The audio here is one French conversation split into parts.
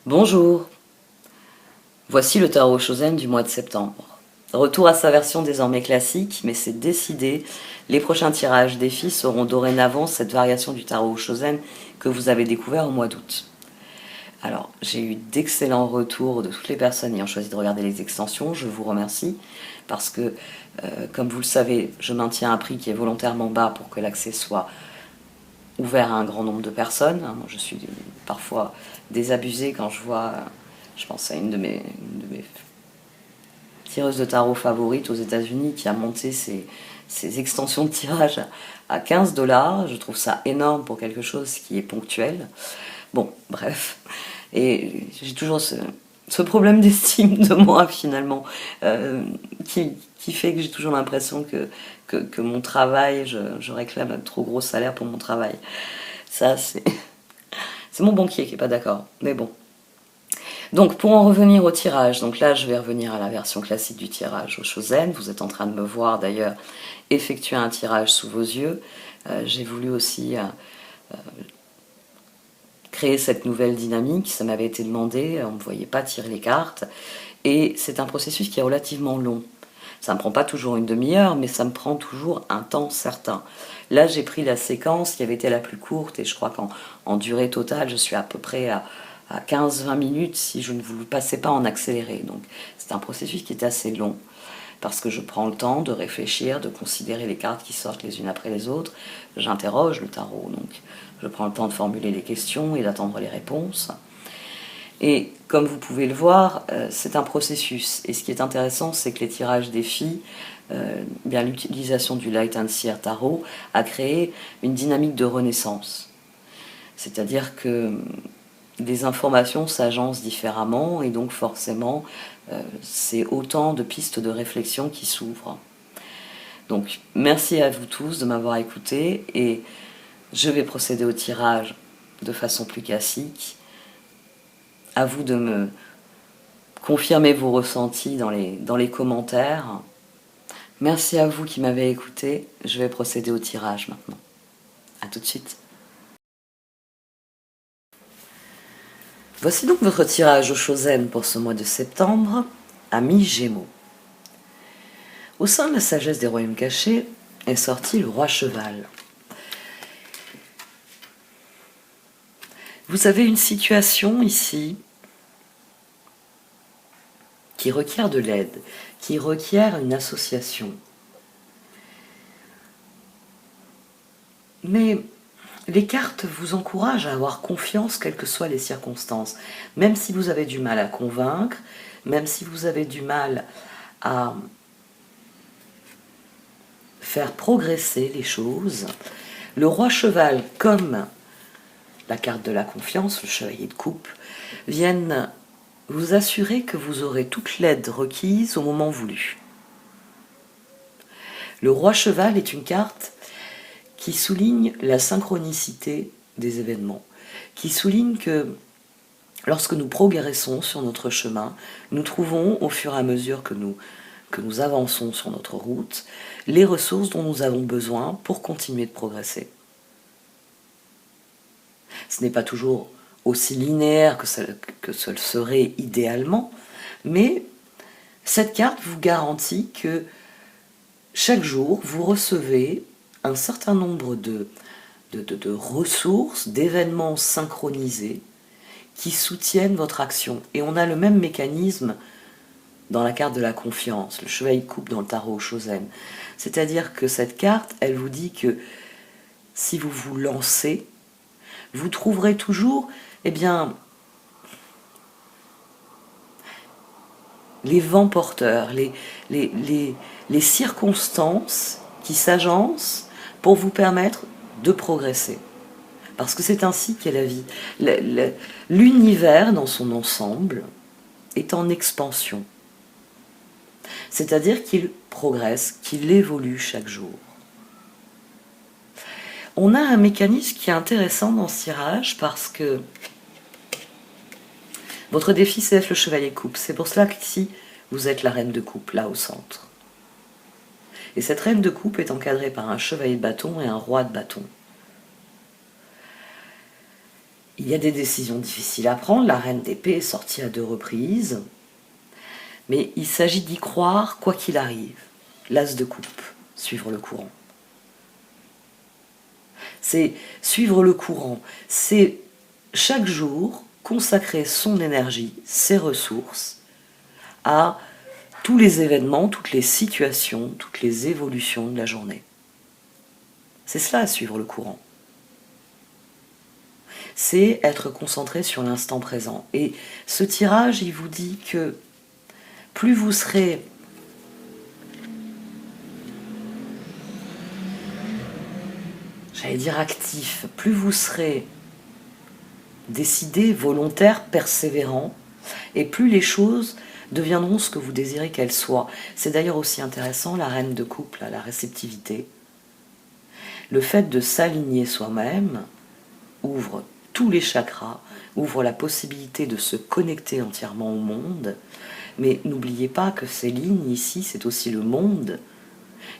Bonjour, voici le tarot Shozen du mois de septembre. Retour à sa version désormais classique, mais c'est décidé, les prochains tirages défis seront dorénavant cette variation du tarot Shozen que vous avez découvert au mois d'août. Alors, j'ai eu d'excellents retours de toutes les personnes ayant choisi de regarder les extensions, je vous remercie, parce que, comme vous le savez, je maintiens un prix qui est volontairement bas pour que l'accès soit ouvert à un grand nombre de personnes. Moi, je suis parfois désabusée quand je vois, je pense à une de mes tireuses de tarot favorites aux États-Unis qui a monté ses extensions de tirage à 15 $. Je trouve ça énorme pour quelque chose qui est ponctuel. Bon, bref. Et j'ai toujours ce problème d'estime de moi, finalement, qui fait que j'ai toujours l'impression que mon travail, je réclame un trop gros salaire pour mon travail. Ça, c'est mon banquier qui n'est pas d'accord. Mais bon. Donc, pour en revenir au tirage, donc là, je vais revenir à la version classique du tirage au Shozen. Vous êtes en train de me voir, d'ailleurs, effectuer un tirage sous vos yeux. J'ai voulu aussi créer cette nouvelle dynamique. Ça m'avait été demandé, on ne me voyait pas tirer les cartes. Et c'est un processus qui est relativement long. Ça ne me prend pas toujours une demi-heure, mais ça me prend toujours un temps certain. Là, j'ai pris la séquence qui avait été la plus courte, et je crois qu'en durée totale, je suis à peu près à 15-20 minutes si je ne vous le passais pas en accéléré. Donc c'est un processus qui est assez long, parce que je prends le temps de réfléchir, de considérer les cartes qui sortent les unes après les autres. J'interroge le tarot, donc je prends le temps de formuler les questions et d'attendre les réponses. Et comme vous pouvez le voir, c'est un processus. Et ce qui est intéressant, c'est que les tirages défis, bien l'utilisation du Light and Seer Tarot a créé une dynamique de renaissance. C'est-à-dire que les informations s'agencent différemment et donc forcément, c'est autant de pistes de réflexion qui s'ouvrent. Donc merci à vous tous de m'avoir écouté et je vais procéder au tirage de façon plus classique. À vous de me confirmer vos ressentis dans les commentaires. Merci à vous qui m'avez écouté. Je vais procéder au tirage maintenant. A tout de suite. Voici donc votre tirage au Shozen pour ce mois de septembre, amis Gémeaux. Au sein de la sagesse des royaumes cachés est sorti le roi cheval. Vous avez une situation ici qui requiert de l'aide, qui requiert une association. Mais les cartes vous encouragent à avoir confiance, quelles que soient les circonstances. Même si vous avez du mal à convaincre, même si vous avez du mal à faire progresser les choses, le roi cheval, comme la carte de la confiance, le chevalier de coupe, viennent vous assurer que vous aurez toute l'aide requise au moment voulu. Le roi cheval est une carte qui souligne la synchronicité des événements, qui souligne que lorsque nous progressons sur notre chemin, nous trouvons au fur et à mesure que nous avançons sur notre route, les ressources dont nous avons besoin pour continuer de progresser. Ce n'est pas toujours aussi linéaire que ce le serait idéalement, mais cette carte vous garantit que chaque jour, vous recevez un certain nombre de ressources, d'événements synchronisés qui soutiennent votre action. Et on a le même mécanisme dans la carte de la confiance, le chevalier de coupe dans le tarot Shozen. C'est-à-dire que cette carte, elle vous dit que si vous vous lancez, vous trouverez toujours, eh bien, les vents porteurs, les circonstances qui s'agencent pour vous permettre de progresser. Parce que c'est ainsi qu'est la vie. L'univers dans son ensemble est en expansion. C'est-à-dire qu'il progresse, qu'il évolue chaque jour. On a un mécanisme qui est intéressant dans ce tirage parce que votre défi, c'est d'être le chevalier de coupe. C'est pour cela qu'ici, vous êtes la reine de coupe, là au centre. Et cette reine de coupe est encadrée par un chevalier de bâton et un roi de bâton. Il y a des décisions difficiles à prendre, la reine d'épée est sortie à 2 reprises, mais il s'agit d'y croire quoi qu'il arrive. L'as de coupe, suivre le courant. C'est suivre le courant, c'est chaque jour consacrer son énergie, ses ressources à tous les événements, toutes les situations, toutes les évolutions de la journée. C'est cela, suivre le courant. C'est être concentré sur l'instant présent. Et ce tirage, il vous dit que plus vous serez j'allais dire actif, plus vous serez décidé, volontaire, persévérant, et plus les choses deviendront ce que vous désirez qu'elles soient. C'est d'ailleurs aussi intéressant, la reine de coupe, la réceptivité. Le fait de s'aligner soi-même ouvre tous les chakras, ouvre la possibilité de se connecter entièrement au monde, mais n'oubliez pas que ces lignes ici, c'est aussi le monde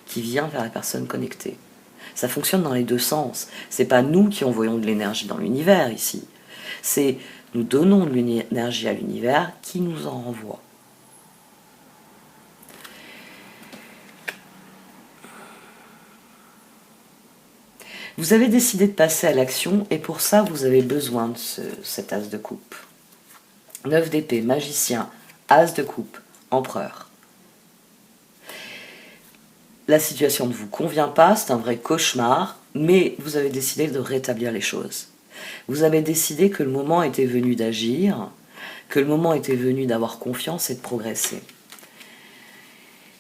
qui vient vers la personne connectée. Ça fonctionne dans les deux sens. C'est pas nous qui envoyons de l'énergie dans l'univers ici. C'est nous donnons de l'énergie à l'univers qui nous en renvoie. Vous avez décidé de passer à l'action et pour ça vous avez besoin de cet as de coupe. 9 d'épée, magicien, as de coupe, empereur. La situation ne vous convient pas, c'est un vrai cauchemar, mais vous avez décidé de rétablir les choses. Vous avez décidé que le moment était venu d'agir, que le moment était venu d'avoir confiance et de progresser.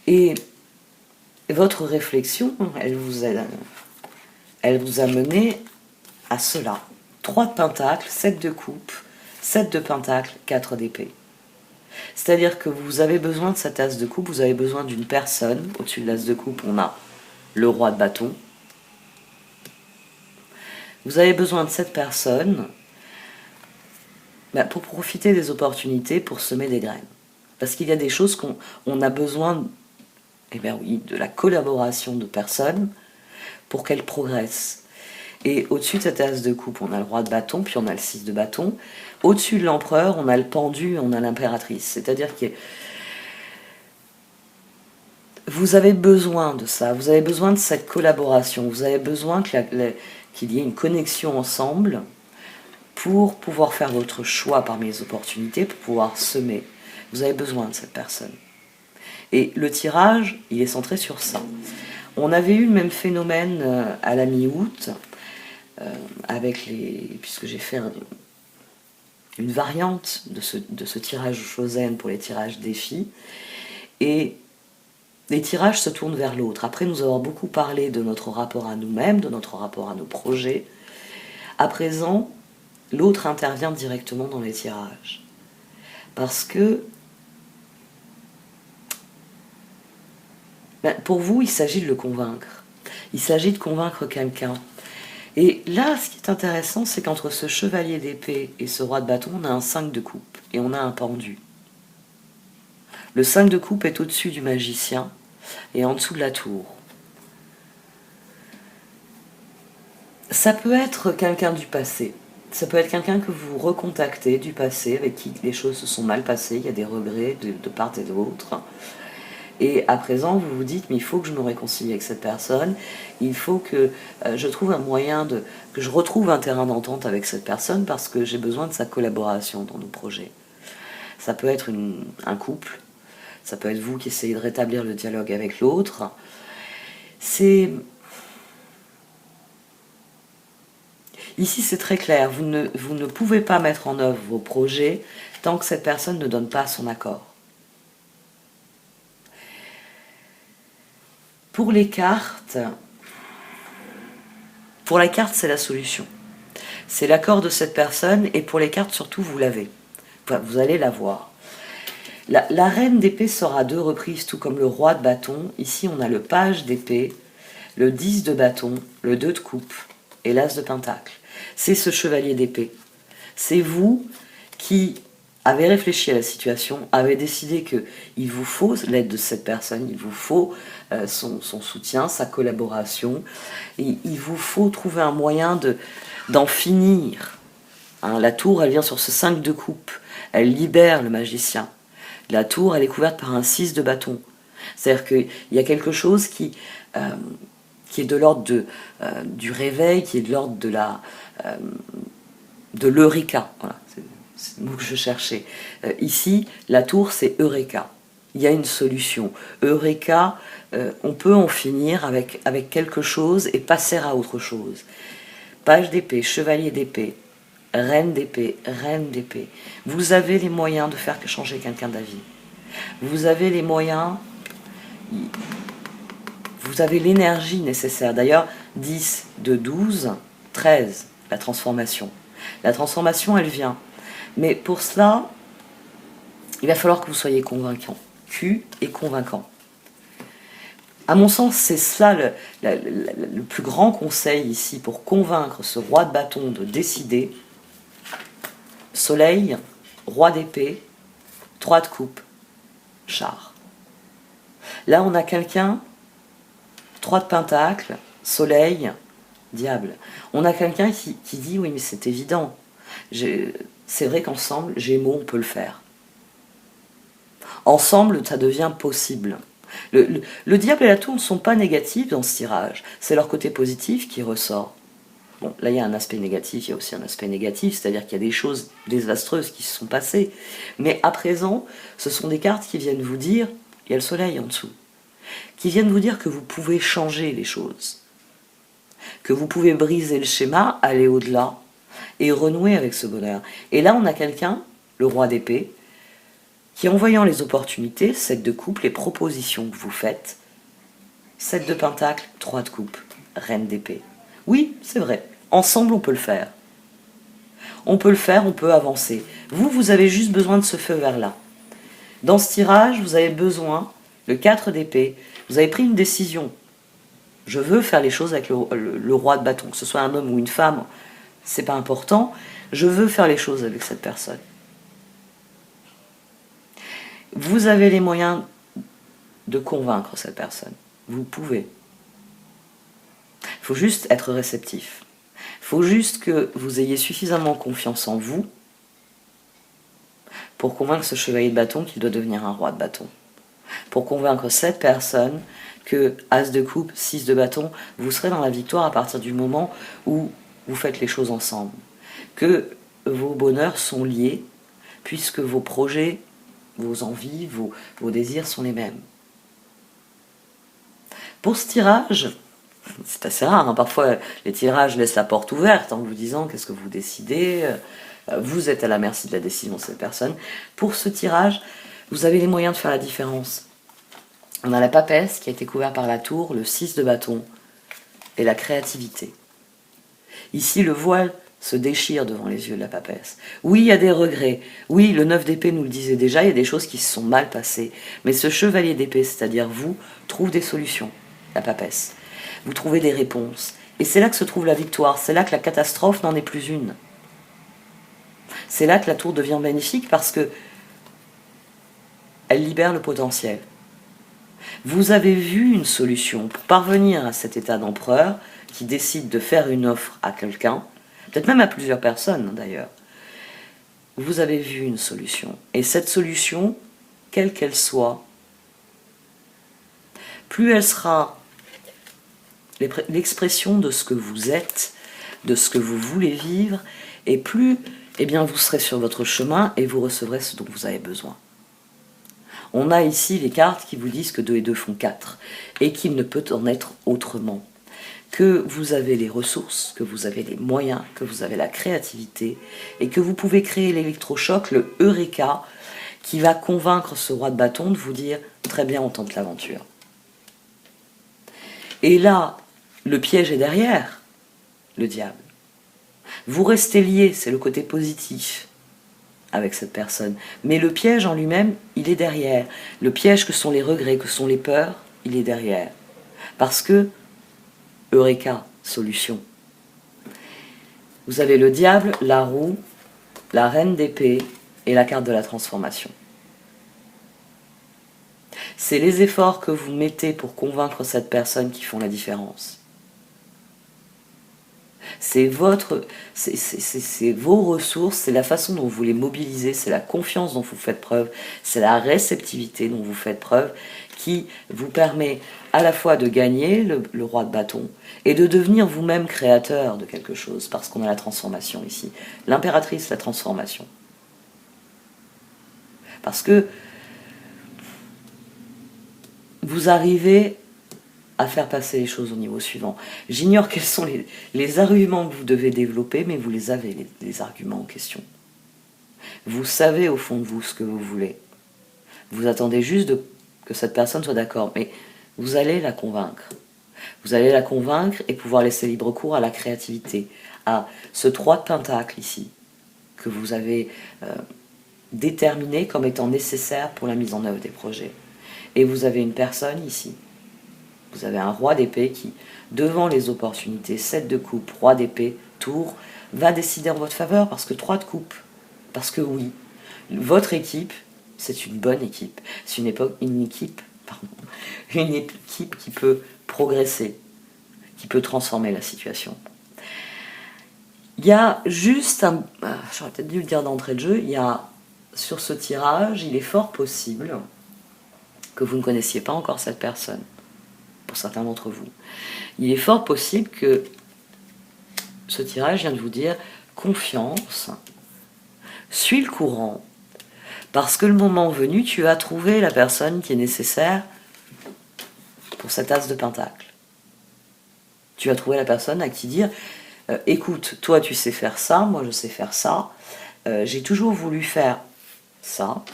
Et votre réflexion, elle vous a mené à cela. 3 de pentacles, 7 de coupe, 7 de pentacles, 4 d'épée. C'est-à-dire que vous avez besoin de cette as de coupe, vous avez besoin d'une personne. Au-dessus de l'as de coupe, on a le roi de bâton. Vous avez besoin de cette personne pour profiter des opportunités, pour semer des graines. Parce qu'il y a des choses qu'on a besoin, de la collaboration de personnes pour qu'elles progressent. Et au-dessus de cette as de coupe, on a le roi de bâton, puis on a le 6 de bâton. Au-dessus de l'empereur, on a le pendu, on a l'impératrice. C'est-à-dire que vous avez besoin de ça, vous avez besoin de cette collaboration, vous avez besoin qu'il y ait une connexion ensemble pour pouvoir faire votre choix parmi les opportunités, pour pouvoir semer. Vous avez besoin de cette personne. Et le tirage, il est centré sur ça. On avait eu le même phénomène à la mi-août, puisque j'ai fait une variante de ce tirage Chosen pour les tirages défis, et les tirages se tournent vers l'autre. Après nous avoir beaucoup parlé de notre rapport à nous-mêmes, de notre rapport à nos projets, à présent, l'autre intervient directement dans les tirages. Parce que pour vous, il s'agit de le convaincre. Il s'agit de convaincre quelqu'un. Et là, ce qui est intéressant, c'est qu'entre ce chevalier d'épée et ce roi de bâton, on a un 5 de coupe et on a un pendu. Le 5 de coupe est au-dessus du magicien et en dessous de la tour. Ça peut être quelqu'un du passé. Ça peut être quelqu'un que vous recontactez du passé, avec qui les choses se sont mal passées, il y a des regrets de part et d'autre. Et à présent, vous vous dites, mais il faut que je me réconcilie avec cette personne, il faut que je trouve un moyen que je retrouve un terrain d'entente avec cette personne parce que j'ai besoin de sa collaboration dans nos projets. Ça peut être un couple, ça peut être vous qui essayez de rétablir le dialogue avec l'autre. Ici, c'est très clair, vous ne pouvez pas mettre en œuvre vos projets tant que cette personne ne donne pas son accord. Pour la carte, c'est la solution. C'est l'accord de cette personne, et pour les cartes, surtout, vous l'avez. Vous allez l'avoir. La reine d'épée sera à 2 reprises, tout comme le roi de bâton. Ici, on a le page d'épée, le 10 de bâton, le 2 de coupe et l'as de pentacle. C'est ce chevalier d'épée. C'est vous qui avez réfléchi à la situation, avez décidé qu'il vous faut l'aide de cette personne, il vous faut son soutien, sa collaboration, et il vous faut trouver un moyen d'en finir hein. La tour, elle vient sur ce 5 de coupe. Elle libère le magicien. La tour, elle est couverte par un 6 de bâton. C'est-à-dire qu'il y a quelque chose qui est de l'ordre du réveil, qui est de l'ordre de l'eureka. Voilà, c'est le mot que je cherchais. Ici, la tour, c'est eureka. Il y a une solution. Eureka, on peut en finir avec quelque chose et passer à autre chose. Page d'épée, chevalier d'épée, reine d'épée, reine d'épée. Vous avez les moyens de faire changer quelqu'un d'avis. Vous avez les moyens, vous avez l'énergie nécessaire. D'ailleurs, 10 de 12, 13, la transformation. La transformation, elle vient. Mais pour cela, il va falloir que vous soyez convaincant. Q et convaincant. À mon sens, c'est cela le plus grand conseil ici pour convaincre ce roi de bâton de décider. Soleil, roi d'épée, 3 de coupe, char. Là, on a quelqu'un, 3 de pentacle, soleil, diable. On a quelqu'un qui dit, oui, mais c'est évident. C'est vrai qu'ensemble, Gémeaux, on peut le faire. Ensemble, ça devient possible. Le diable et la tour ne sont pas négatifs dans ce tirage. C'est leur côté positif qui ressort. Bon, là, il y a un aspect négatif, il y a aussi un aspect négatif, c'est-à-dire qu'il y a des choses désastreuses qui se sont passées. Mais à présent, ce sont des cartes qui viennent vous dire, il y a le soleil en dessous, qui viennent vous dire que vous pouvez changer les choses, que vous pouvez briser le schéma, aller au-delà, et renouer avec ce bonheur. Et là, on a quelqu'un, le roi d'épée, qui, en voyant les opportunités, 7 de coupe, les propositions que vous faites, 7 de pentacle, 3 de coupe, reine d'épée. Oui, c'est vrai, ensemble on peut le faire. On peut le faire, on peut avancer. Vous avez juste besoin de ce feu vert-là. Dans ce tirage, vous avez besoin, le 4 d'épée, vous avez pris une décision. Je veux faire les choses avec le roi de bâton, que ce soit un homme ou une femme, c'est pas important. Je veux faire les choses avec cette personne. Vous avez les moyens de convaincre cette personne. Vous pouvez. Il faut juste être réceptif. Il faut juste que vous ayez suffisamment confiance en vous pour convaincre ce chevalier de bâton qu'il doit devenir un roi de bâton. Pour convaincre cette personne que As de coupe, 6 de bâton, vous serez dans la victoire à partir du moment où vous faites les choses ensemble. Que vos bonheurs sont liés, puisque vos projets, vos envies, vos désirs sont les mêmes. Pour ce tirage, c'est assez rare, hein. Parfois les tirages laissent la porte ouverte en vous disant qu'est-ce que vous décidez, vous êtes à la merci de la décision de cette personne. Pour ce tirage, vous avez les moyens de faire la différence. On a la papesse qui a été couverte par la tour, le 6 de bâton et la créativité. Ici, le voile se déchire devant les yeux de la papesse. Oui, il y a des regrets. Oui, le 9 d'épée nous le disait déjà, il y a des choses qui se sont mal passées. Mais ce chevalier d'épée, c'est-à-dire vous, trouve des solutions, la papesse. Vous trouvez des réponses. Et c'est là que se trouve la victoire. C'est là que la catastrophe n'en est plus une. C'est là que la tour devient magnifique parce que elle libère le potentiel. Vous avez vu une solution pour parvenir à cet état d'empereur qui décide de faire une offre à quelqu'un, peut-être même à plusieurs personnes d'ailleurs. Vous avez vu une solution. Et cette solution, quelle qu'elle soit, plus elle sera l'expression de ce que vous êtes, de ce que vous voulez vivre, et plus vous serez sur votre chemin et vous recevrez ce dont vous avez besoin. On a ici les cartes qui vous disent que 2 et 2 font 4, et qu'il ne peut en être autrement. Que vous avez les ressources, que vous avez les moyens, que vous avez la créativité, et que vous pouvez créer l'électrochoc, le Eureka, qui va convaincre ce roi de bâton de vous dire « très bien, on tente l'aventure ». Et là, le piège est derrière, le diable. Vous restez liés, c'est le côté positif avec cette personne. Mais le piège en lui-même, il est derrière. Le piège que sont les regrets, que sont les peurs, il est derrière. Parce que, Eureka, solution. Vous avez le diable, la roue, la reine d'épée et la carte de la transformation. C'est les efforts que vous mettez pour convaincre cette personne qui font la différence. C'est vos ressources, c'est la façon dont vous les mobilisez, c'est la confiance dont vous faites preuve, c'est la réceptivité dont vous faites preuve qui vous permet à la fois de gagner le roi de bâton et de devenir vous-même créateur de quelque chose, parce qu'on a la transformation ici. L'impératrice, la transformation. Parce que vous arrivez à faire passer les choses au niveau suivant. J'ignore quels sont les arguments que vous devez développer, mais vous les avez, les arguments en question. Vous savez au fond de vous ce que vous voulez. Vous attendez juste que cette personne soit d'accord, mais vous allez la convaincre. Vous allez la convaincre et pouvoir laisser libre cours à la créativité, à ce 3 de Pentacle ici, que vous avez déterminé comme étant nécessaire pour la mise en œuvre des projets. Et vous avez une personne ici. Vous avez un roi d'épée qui, devant les opportunités, 7 de coupe, roi d'épée, tour, va décider en votre faveur parce que 3 de coupe. Parce que oui, votre équipe, c'est une bonne équipe. C'est une équipe qui peut progresser, qui peut transformer la situation. Il y a juste j'aurais peut-être dû le dire d'entrée de jeu, il y a sur ce tirage, il est fort possible que vous ne connaissiez pas encore cette personne. Pour certains d'entre vous. Il est fort possible que ce tirage vient de vous dire confiance, suis le courant, parce que le moment venu, tu as trouvé la personne qui est nécessaire pour cet as de pentacle. Tu as trouvé la personne à qui dire écoute, toi tu sais faire ça, moi je sais faire ça, j'ai toujours voulu faire ça,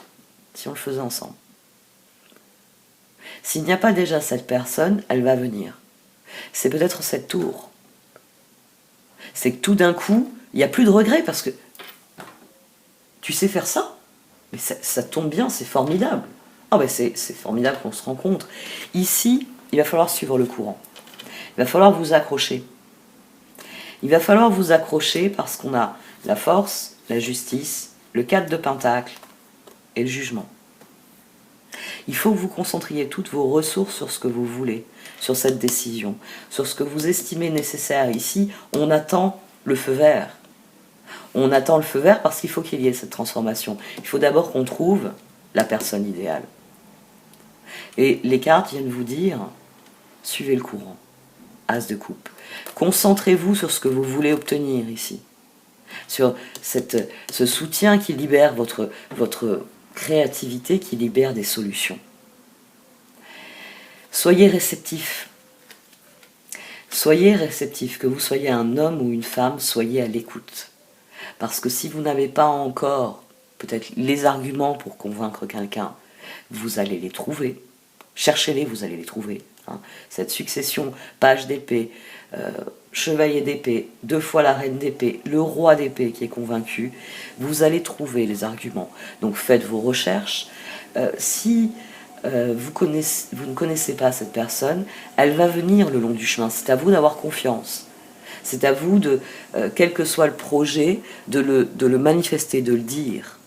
si on le faisait ensemble. S'il n'y a pas déjà cette personne, elle va venir. C'est peut-être cette tour. C'est que tout d'un coup, il n'y a plus de regret parce que tu sais faire ça, mais ça tombe bien, c'est formidable. Ah ben c'est formidable qu'on se rencontre. Ici, il va falloir suivre le courant. Il va falloir vous accrocher. Il va falloir vous accrocher parce qu'on a la force, la justice, le 4 de pentacle et le jugement. Il faut que vous concentriez toutes vos ressources sur ce que vous voulez, sur cette décision, sur ce que vous estimez nécessaire. Ici, on attend le feu vert. On attend le feu vert parce qu'il faut qu'il y ait cette transformation. Il faut d'abord qu'on trouve la personne idéale. Et les cartes viennent vous dire, suivez le courant. As de coupe. Concentrez-vous sur ce que vous voulez obtenir ici. Sur ce soutien qui libère votre créativité, qui libère des solutions. Soyez réceptif. Soyez réceptif, que vous soyez un homme ou une femme, soyez à l'écoute. Parce que si vous n'avez pas encore peut-être les arguments pour convaincre quelqu'un, vous allez les trouver. Cherchez-les, vous allez les trouver. Cette succession, page d'épée, chevalier d'épée, 2 fois la reine d'épée, le roi d'épée qui est convaincu, vous allez trouver les arguments. Donc faites vos recherches. Si vous ne connaissez pas cette personne, elle va venir le long du chemin. C'est à vous d'avoir confiance. C'est à vous, quel que soit le projet, de le manifester, de le dire.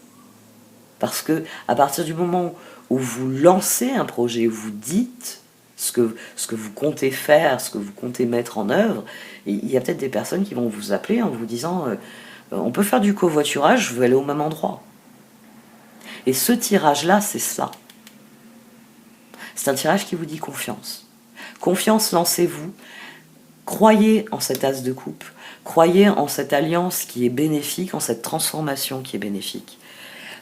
Parce que à partir du moment où vous lancez un projet, où vous dites ce que vous comptez faire, ce que vous comptez mettre en œuvre, il y a peut-être des personnes qui vont vous appeler en vous disant on peut faire du covoiturage, je veux aller au même endroit. Et ce tirage-là, c'est cela. C'est un tirage qui vous dit confiance. Confiance, lancez-vous. Croyez en cet as de coupe. Croyez en cette alliance qui est bénéfique, en cette transformation qui est bénéfique.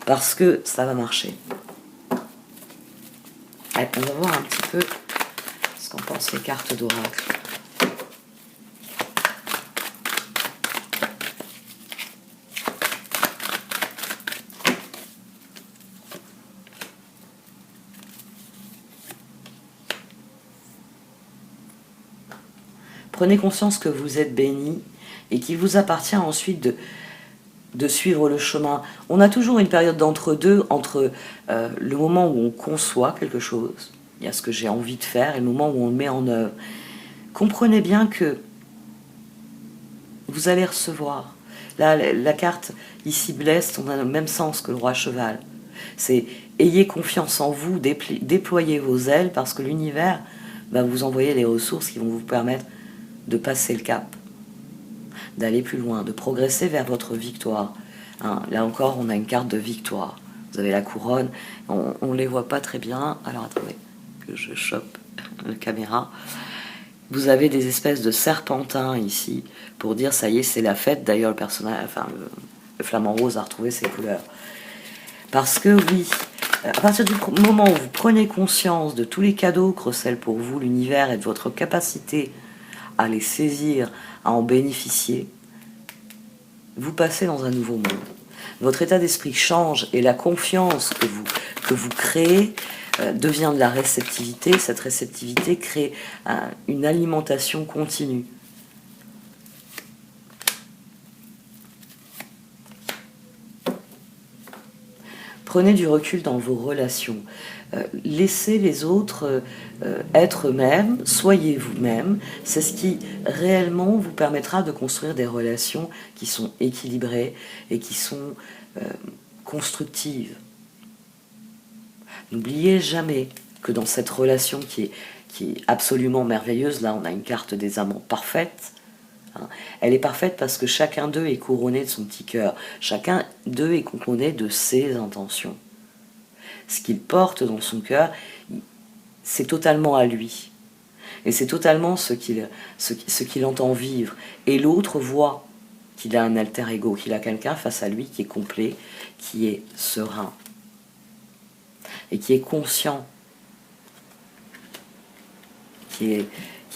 Parce que ça va marcher. Allez, on va voir un petit peu ce qu'en pensent les cartes d'oracle. Prenez conscience que vous êtes béni et qu'il vous appartient ensuite de suivre le chemin. On a toujours une période d'entre-deux, entre le moment où on conçoit quelque chose, il y a ce que j'ai envie de faire, et le moment où on le met en œuvre. Comprenez bien que vous allez recevoir. Là, la carte ici blesse, on a le même sens que le roi cheval. C'est ayez confiance en vous, déployez vos ailes, parce que l'univers va vous envoyer les ressources qui vont vous permettre de passer le cap. d'aller plus loin, de progresser vers votre victoire. Hein, là encore, on a une carte de victoire. Vous avez la couronne, on ne les voit pas très bien. Alors attendez, que je chope la caméra. Vous avez des espèces de serpentins ici, pour dire ça y est, c'est la fête. D'ailleurs, le personnage, enfin, le flamant rose a retrouvé ses couleurs. Parce que oui, à partir du moment où vous prenez conscience de tous les cadeaux que recèle pour vous l'univers et de votre capacité à les saisir, à en bénéficier, vous passez dans un nouveau monde. Votre état d'esprit change et la confiance que vous créez devient de la réceptivité. Cette réceptivité crée une alimentation continue. Prenez du recul dans vos relations. Laissez les autres être eux-mêmes, soyez vous-même. C'est ce qui réellement vous permettra de construire des relations qui sont équilibrées et qui sont constructives. N'oubliez jamais que dans cette relation qui est absolument merveilleuse, là on a une carte des amants parfaite, hein, elle est parfaite parce que chacun d'eux est couronné de son petit cœur, chacun d'eux est couronné de ses intentions. Ce qu'il porte dans son cœur, c'est totalement à lui. Et c'est totalement ce qu'il entend vivre. Et l'autre voit qu'il a un alter ego, qu'il a quelqu'un face à lui qui est complet, qui est serein. Et qui est conscient. Qui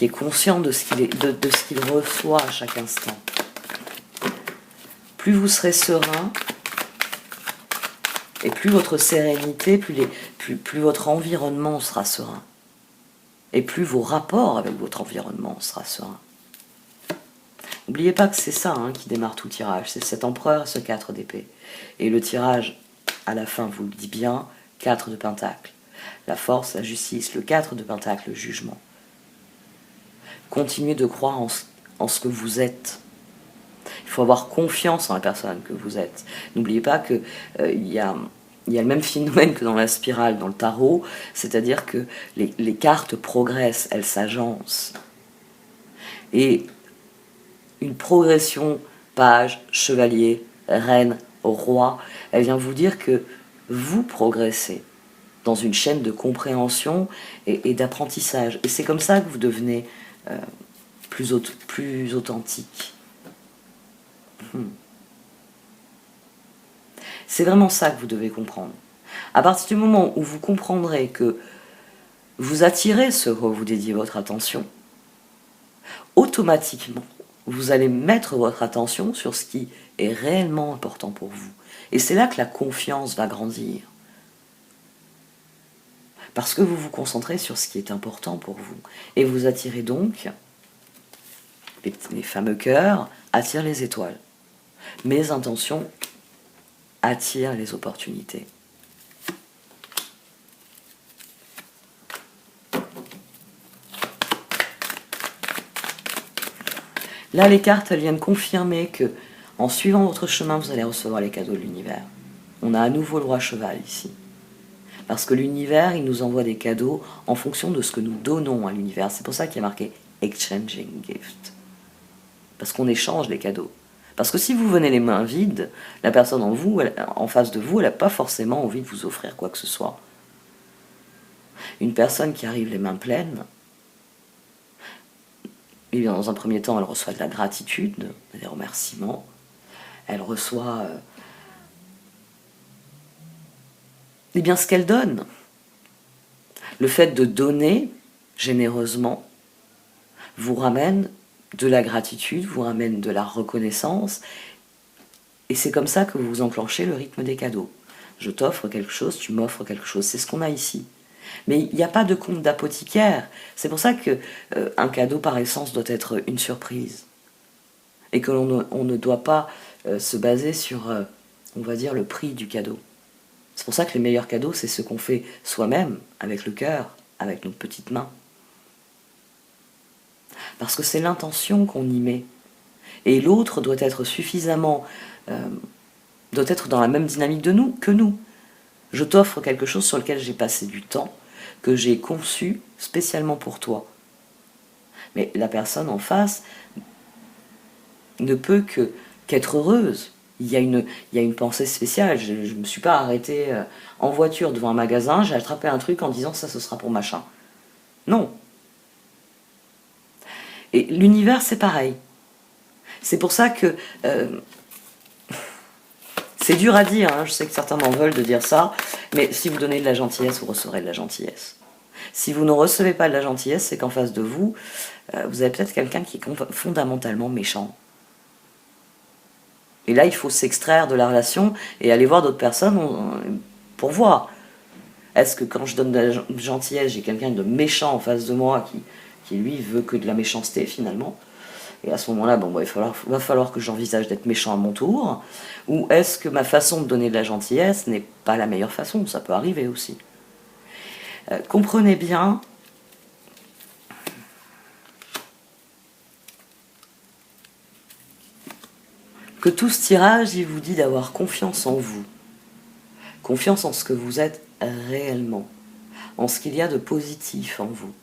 est conscient de ce qu'il reçoit à chaque instant. Plus vous serez serein, et plus votre sérénité, plus votre environnement sera serein. Et plus vos rapports avec votre environnement sera serein. N'oubliez pas que c'est ça qui démarre tout tirage. C'est cet empereur et ce 4 d'épée. Et le tirage, à la fin, vous le dit bien, 4 de pentacle. La force, la justice, le 4 de pentacle, le jugement. Continuez de croire en ce que vous êtes. Il faut avoir confiance en la personne que vous êtes. N'oubliez pas qu'il y a le même phénomène que dans la spirale, dans le tarot, c'est-à-dire que les cartes progressent, elles s'agencent. Et une progression, page, chevalier, reine, roi, elle vient vous dire que vous progressez dans une chaîne de compréhension et d'apprentissage. Et c'est comme ça que vous devenez plus authentique. C'est vraiment ça que vous devez comprendre. À partir du moment où vous comprendrez que vous attirez ce que vous dédiez votre attention, automatiquement, vous allez mettre votre attention sur ce qui est réellement important pour vous. Et c'est là que la confiance va grandir. Parce que vous vous concentrez sur ce qui est important pour vous. Et vous attirez donc, les fameux cœurs attirent les étoiles. Mes intentions attirent les opportunités. Là, les cartes, elles viennent confirmer que, en suivant votre chemin, vous allez recevoir les cadeaux de l'univers. On a à nouveau le roi cheval ici. Parce que l'univers, il nous envoie des cadeaux en fonction de ce que nous donnons à l'univers. C'est pour ça qu'il y a marqué « exchanging gift ». Parce qu'on échange les cadeaux. Parce que si vous venez les mains vides, la personne en face de vous, elle n'a pas forcément envie de vous offrir quoi que ce soit. Une personne qui arrive les mains pleines, et bien dans un premier temps, elle reçoit de la gratitude, des remerciements. Elle reçoit bien ce qu'elle donne. Le fait de donner généreusement vous ramène de la gratitude, vous ramène de la reconnaissance, et c'est comme ça que vous enclenchez le rythme des cadeaux. Je t'offre quelque chose, tu m'offres quelque chose, c'est ce qu'on a ici. Mais il n'y a pas de compte d'apothicaire. C'est pour ça qu'un cadeau par essence doit être une surprise. Et que l'on ne doit pas se baser sur, on va dire, le prix du cadeau. C'est pour ça que les meilleurs cadeaux, c'est ce qu'on fait soi-même, avec le cœur, avec nos petites mains. Parce que c'est l'intention qu'on y met. Et l'autre doit être suffisamment... doit être dans la même dynamique que nous. Je t'offre quelque chose sur lequel j'ai passé du temps, que j'ai conçu spécialement pour toi. Mais la personne en face ne peut qu'être heureuse. Il y a une pensée spéciale. Je ne me suis pas arrêtée en voiture devant un magasin, j'ai attrapé un truc en disant ça ce sera pour machin. Non. Et l'univers c'est pareil. C'est pour ça que c'est dur à dire, hein, je sais que certains m'en veulent de dire ça, mais si vous donnez de la gentillesse, vous recevrez de la gentillesse. Si vous ne recevez pas de la gentillesse, c'est qu'en face de vous, vous avez peut-être quelqu'un qui est fondamentalement méchant. Et là, il faut s'extraire de la relation et aller voir d'autres personnes pour voir. Est-ce que quand je donne de la gentillesse, j'ai quelqu'un de méchant en face de moi qui lui veut que de la méchanceté finalement? Et à ce moment-là, bon, bah, va falloir que j'envisage d'être méchant à mon tour. Ou est-ce que ma façon de donner de la gentillesse n'est pas la meilleure façon? Ça peut arriver aussi. Comprenez bien que tout ce tirage, il vous dit d'avoir confiance en vous. Confiance en ce que vous êtes réellement. En ce qu'il y a de positif en vous.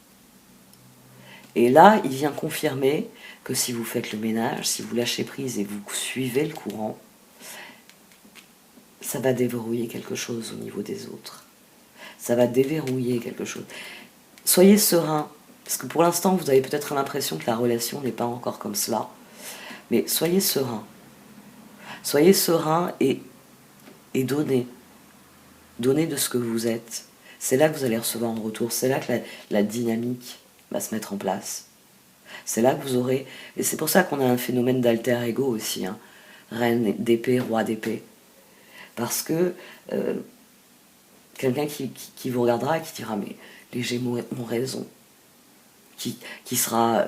Et là, il vient confirmer que si vous faites le ménage, si vous lâchez prise et vous suivez le courant, ça va déverrouiller quelque chose au niveau des autres. Ça va déverrouiller quelque chose. Soyez serein, parce que pour l'instant, vous avez peut-être l'impression que la relation n'est pas encore comme cela. Mais soyez serein. Soyez serein et donnez. Donnez de ce que vous êtes. C'est là que vous allez recevoir en retour. C'est là que la dynamique va se mettre en place. C'est là que vous aurez... Et c'est pour ça qu'on a un phénomène d'alter ego aussi. Hein. Reine d'épée, roi d'épée. Parce que quelqu'un qui vous regardera et qui dira « mais les Gémeaux ont raison ». Qui sera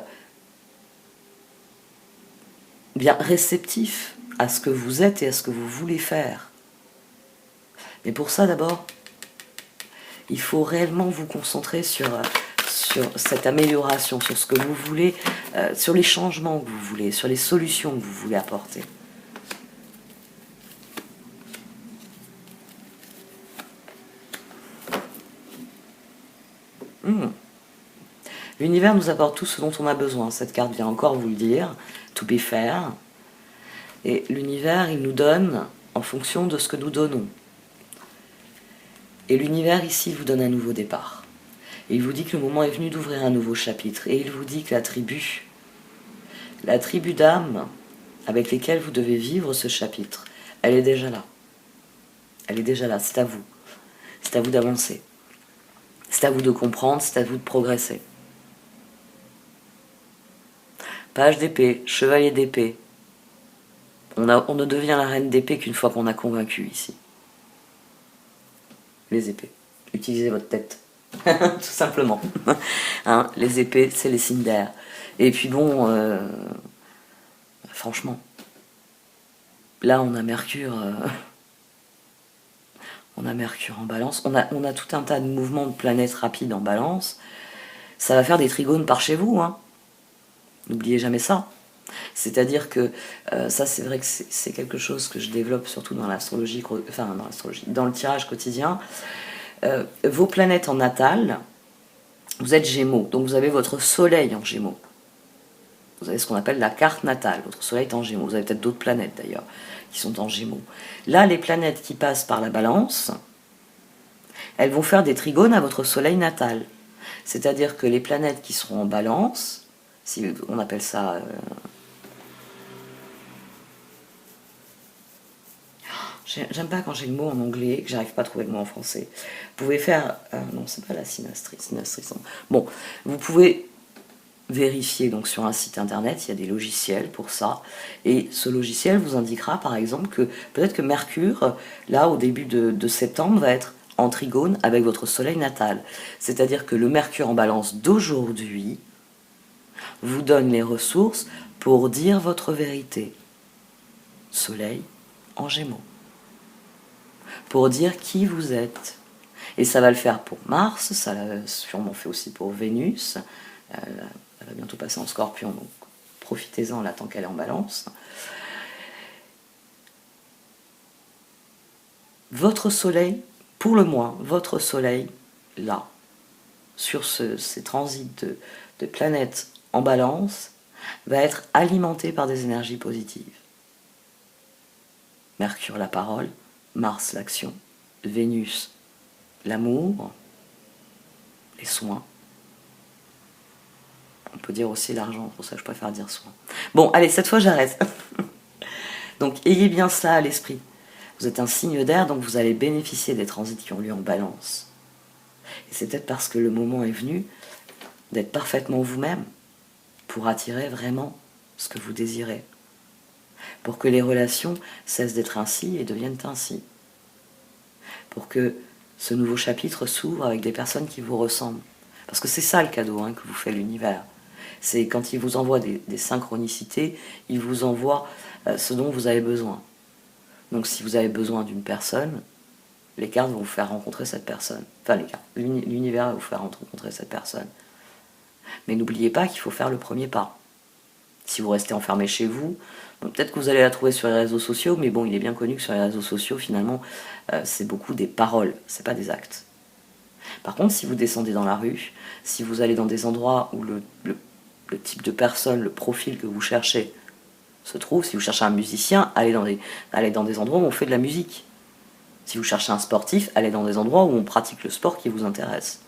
bien réceptif à ce que vous êtes et à ce que vous voulez faire. Mais pour ça, d'abord, il faut réellement vous concentrer sur cette amélioration, sur ce que vous voulez, sur les changements que vous voulez, sur les solutions que vous voulez apporter. L'univers nous apporte tout ce dont on a besoin. Cette carte vient encore vous le dire, to be fair. Et l'univers, il nous donne en fonction de ce que nous donnons. Et l'univers, ici, vous donne un nouveau départ. Et il vous dit que le moment est venu d'ouvrir un nouveau chapitre. Et il vous dit que la tribu d'âmes avec lesquelles vous devez vivre ce chapitre, elle est déjà là. Elle est déjà là, c'est à vous. C'est à vous d'avancer. C'est à vous de comprendre, c'est à vous de progresser. Page d'épée, chevalier d'épée. On ne devient la reine d'épée qu'une fois qu'on a convaincu ici. Les épées. Utilisez votre tête. Tout simplement. Hein, les épées, c'est les signes d'air. Et puis bon, franchement, là on a Mercure. On a Mercure en balance. On a tout un tas de mouvements de planètes rapides en balance. Ça va faire des trigones par chez vous, hein. N'oubliez jamais ça. C'est-à-dire que ça, c'est vrai que c'est quelque chose que je développe surtout dans l'astrologie, dans le tirage quotidien. Vos planètes en natal, vous êtes Gémeaux, donc vous avez votre soleil en Gémeaux. Vous avez ce qu'on appelle la carte natale, votre soleil est en Gémeaux. Vous avez peut-être d'autres planètes d'ailleurs qui sont en Gémeaux. Là, les planètes qui passent par la balance, elles vont faire des trigones à votre soleil natal. C'est-à-dire que les planètes qui seront en balance, si on appelle ça... J'aime pas quand j'ai le mot en anglais, que j'arrive pas à trouver le mot en français. Vous pouvez faire... non, c'est pas la synastrie. Bon, vous pouvez vérifier donc sur un site internet, il y a des logiciels pour ça. Et ce logiciel vous indiquera par exemple que peut-être que Mercure, là au début de septembre, va être en trigone avec votre soleil natal. C'est-à-dire que le Mercure en balance d'aujourd'hui vous donne les ressources pour dire votre vérité. Soleil en Gémeaux. Pour dire qui vous êtes. Et ça va le faire pour Mars, ça l'a sûrement fait aussi pour Vénus. Elle va bientôt passer en Scorpion, donc profitez-en là tant qu'elle est en balance. Votre soleil, pour le moins, votre soleil, là, sur ces transits de planètes en balance, va être alimenté par des énergies positives. Mercure, la parole, Mars, l'action, Vénus, l'amour, les soins. On peut dire aussi l'argent, pour ça que je préfère dire soins. Bon, allez, cette fois j'arrête. Donc ayez bien ça à l'esprit. Vous êtes un signe d'air, donc vous allez bénéficier des transits qui ont lieu en balance. Et c'est peut-être parce que le moment est venu d'être parfaitement vous-même pour attirer vraiment ce que vous désirez. Pour que les relations cessent d'être ainsi et deviennent ainsi. Pour que ce nouveau chapitre s'ouvre avec des personnes qui vous ressemblent. Parce que c'est ça le cadeau que vous fait l'univers. C'est quand il vous envoie des synchronicités, il vous envoie ce dont vous avez besoin. Donc si vous avez besoin d'une personne, les cartes vont vous faire rencontrer cette personne. Enfin les cartes, l'univers va vous faire rencontrer cette personne. Mais n'oubliez pas qu'il faut faire le premier pas. Si vous restez enfermé chez vous, bon, peut-être que vous allez la trouver sur les réseaux sociaux, mais bon, il est bien connu que sur les réseaux sociaux, finalement, c'est beaucoup des paroles, c'est pas des actes. Par contre, si vous descendez dans la rue, si vous allez dans des endroits où le type de personne, le profil que vous cherchez se trouve, si vous cherchez un musicien, allez dans des endroits où on fait de la musique. Si vous cherchez un sportif, allez dans des endroits où on pratique le sport qui vous intéresse.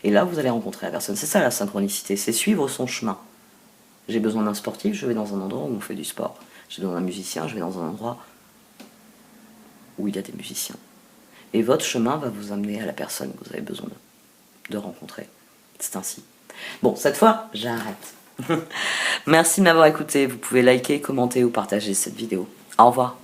Et là, vous allez rencontrer la personne. C'est ça la synchronicité, c'est suivre son chemin. J'ai besoin d'un sportif, je vais dans un endroit où on fait du sport. J'ai besoin d'un musicien, je vais dans un endroit où il y a des musiciens. Et votre chemin va vous amener à la personne que vous avez besoin de rencontrer. C'est ainsi. Bon, cette fois, j'arrête. Merci de m'avoir écouté. Vous pouvez liker, commenter ou partager cette vidéo. Au revoir.